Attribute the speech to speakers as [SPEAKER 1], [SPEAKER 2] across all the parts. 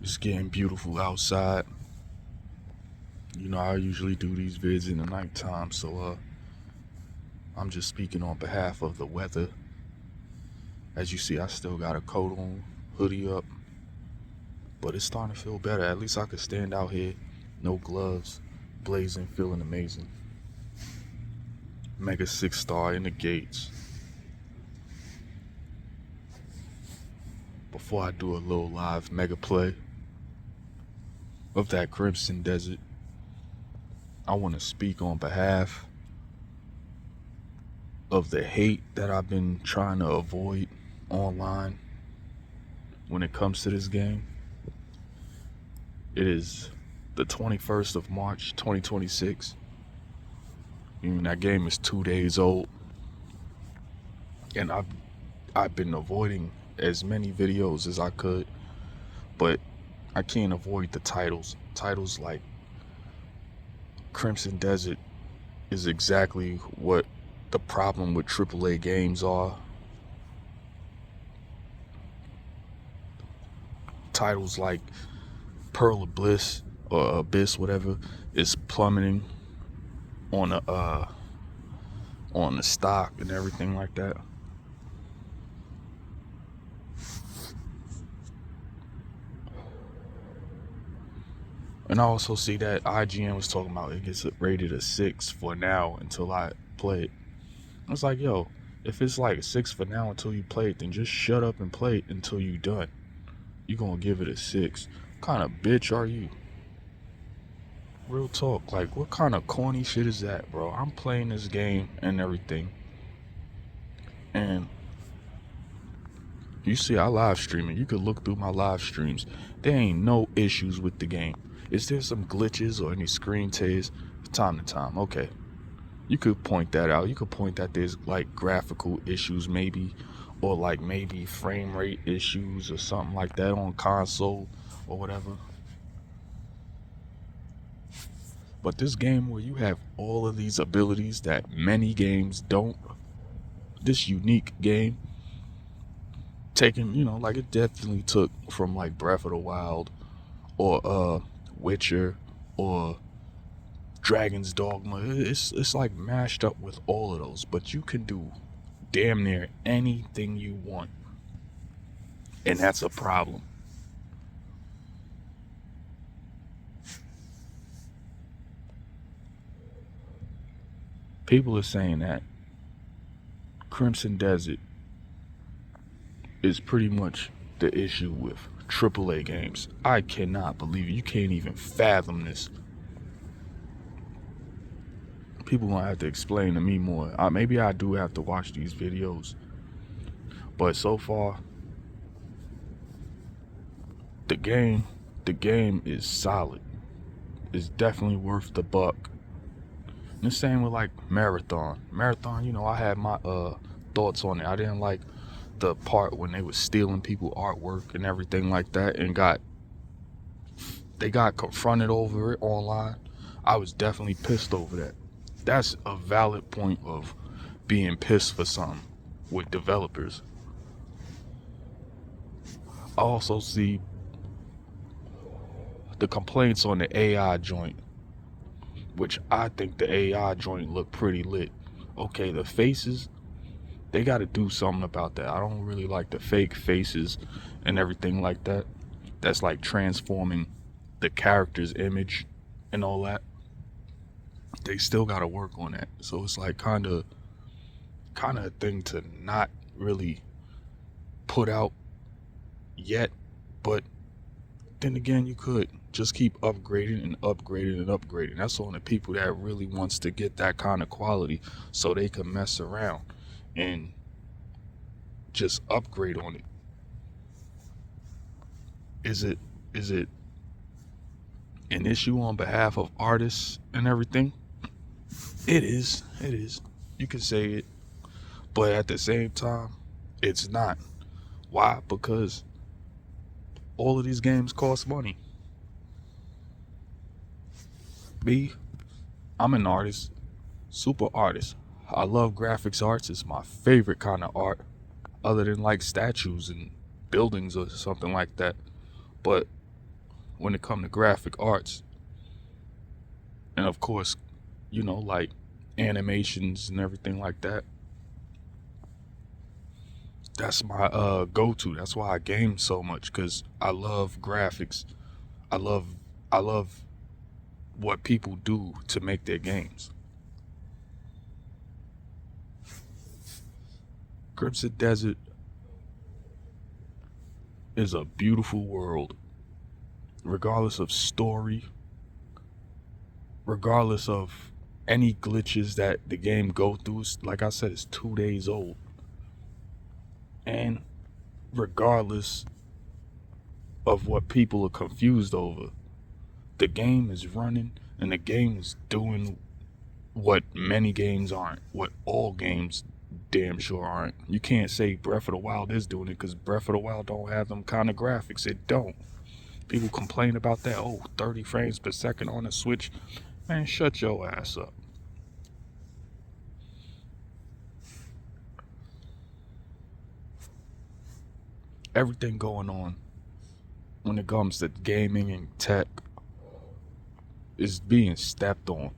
[SPEAKER 1] It's getting beautiful outside. You know, I usually do these vids in the nighttime, so I'm just speaking on behalf of the weather. As you see, I still got a coat on, hoodie up, but it's starting to feel better. At least I could stand out here, no gloves, blazing, feeling amazing. Mega 6-star in the gates. Before I do a little live mega play of that Crimson Desert, I want to speak on behalf of the hate that I've been trying to avoid online when it comes to this game. It is the 21st of March, 2026. And that game is 2 days old. And I've been avoiding as many videos as I could, but I can't avoid the titles. Titles like Crimson Desert is exactly what the problem with AAA games are. Titles like Pearl of Bliss or Abyss, whatever, is plummeting on the stock and everything like that. And I also see that IGN was talking about it gets rated a 6 for now until I play it. I was like, yo, if it's like a 6 for now until you play it, then just shut up and play it until you done. You gonna give it a 6? What kind of bitch are you? Real talk, like what kind of corny shit is that, bro? I'm playing this game and everything, and you see I live streaming. You could look through my live streams. There ain't no issues with the game. Is there some glitches or any screen tears? Time to time, okay. You could point that out. You could point that there's like graphical issues maybe, or like maybe frame rate issues or something like that on console or whatever. But this game where you have all of these abilities that many games don't, this unique game, taken, like it definitely took from like Breath of the Wild or Witcher or Dragon's Dogma. It's like mashed up with all of those, but you can do damn near anything you want. And that's a problem. People are saying that Crimson Desert is pretty much the issue with AAA games. I cannot believe it. You can't even fathom this. People gonna have to explain to me more. Maybe I do have to watch these videos, but so far, the game is solid. It's definitely worth the buck. And the same with like Marathon. I had my thoughts on it. I didn't like the part when they was stealing people artwork and everything like that, and they got confronted over it online. I was definitely pissed over that. That's a valid point of being pissed for something with developers. I also see the complaints on the AI joint, which I think the AI joint looked pretty lit. Okay, the faces, they got to do something about that. I don't really like the fake faces and everything like that. That's like transforming the character's image and all that. They still got to work on that. So it's like kind of a thing to not really put out yet, but then again, you could just keep upgrading and upgrading and upgrading. That's on the people that really wants to get that kind of quality so they can mess around and just upgrade on it. Is it an issue on behalf of artists and everything? It is. You can say it, but at the same time, it's not. Why? Because all of these games cost money. I'm an artist, super artist. I love graphics arts. It's my favorite kind of art, other than like statues and buildings or something like that. But when it comes to graphic arts. And of course, like animations and everything like that. That's my go-to. That's why I game so much, because I love graphics. I love I love what people do to make their games. Crimson Desert is a beautiful world, regardless of story, regardless of any glitches that the game go through. Like I said, it's 2 days old. And regardless of what people are confused over, the game is running and the game is doing what many games aren't, what all games damn sure aren't. You can't say Breath of the Wild is doing it, because Breath of the Wild don't have them kind of graphics. It don't. People complain about that. Oh, 30 frames per second on a Switch. Man, shut your ass up. Everything going on when it comes to gaming and tech is being stepped on.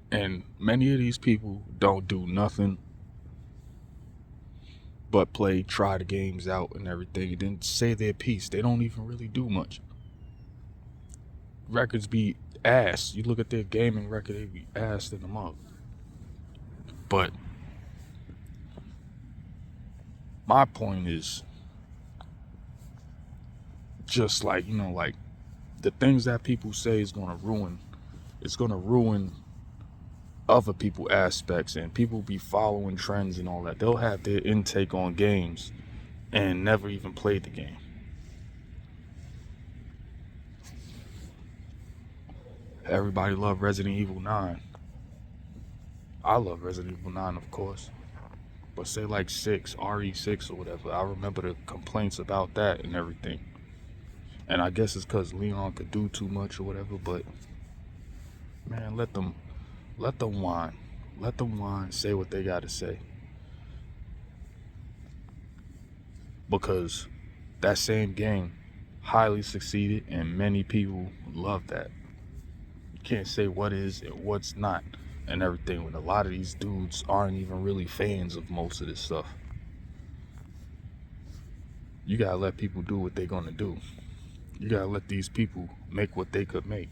[SPEAKER 1] And many of these people don't do nothing but try the games out and everything, and then say their piece. They don't even really do much. Records be ass. You look at their gaming record, they be ass in the mug. But my point is just like, like the things that people say is gonna ruin, it's gonna ruin other people aspects, and people be following trends and all that. They'll have their intake on games and never even played the game. Everybody love Resident Evil 9. I love Resident Evil 9, of course. But say like 6, RE6 or whatever, I remember the complaints about that and everything. And I guess it's because Leon could do too much or whatever, but man, let them whine. Let them whine, say what they gotta say. Because that same game highly succeeded and many people love that. You can't say what is and what's not and everything when a lot of these dudes aren't even really fans of most of this stuff. You gotta let people do what they're gonna do. You gotta let these people make what they could make.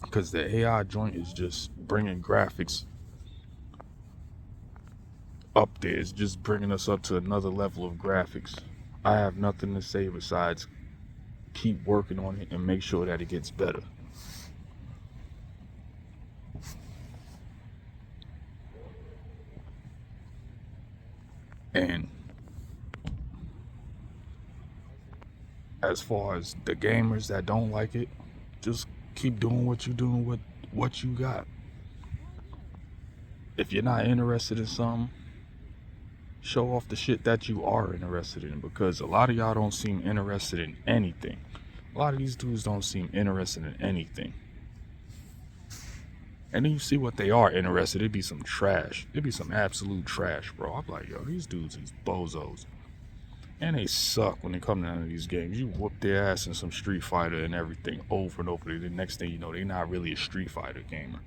[SPEAKER 1] Because the AI joint is just bringing graphics up there. It's just bringing us up to another level of graphics. I have nothing to say besides keep working on it and make sure that it gets better. And as far as the gamers that don't like it, just keep doing what you're doing with what you got. If you're not interested in something, show off the shit that you are interested in, because a lot of y'all don't seem interested in anything. A lot of these dudes don't seem interested in anything. And then you see what they are interested in. It'd be some trash. It'd be some absolute trash, bro. I'm like, yo, these dudes is bozos. And they suck when they come down to these games. You whoop their ass in some Street Fighter and everything over and over. The next thing you know, they're not really a Street Fighter gamer.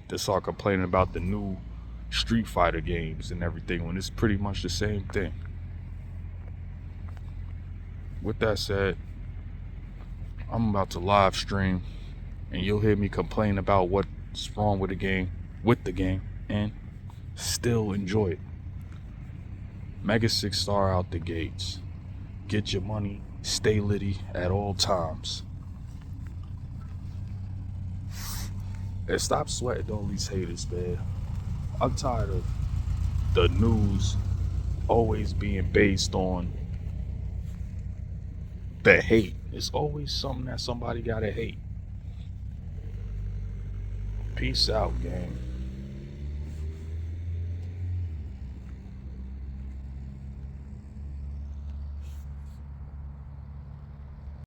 [SPEAKER 1] They start complaining about the new Street Fighter games and everything when it's pretty much the same thing. With that said, I'm about to live stream, and you'll hear me complain about what's wrong with the game, and still enjoy it. Mega 6-star out the gates. Get your money, stay litty at all times. And stop sweating all these haters, man. I'm tired of the news always being based on the hate. It's always something that somebody gotta hate. Peace out, gang.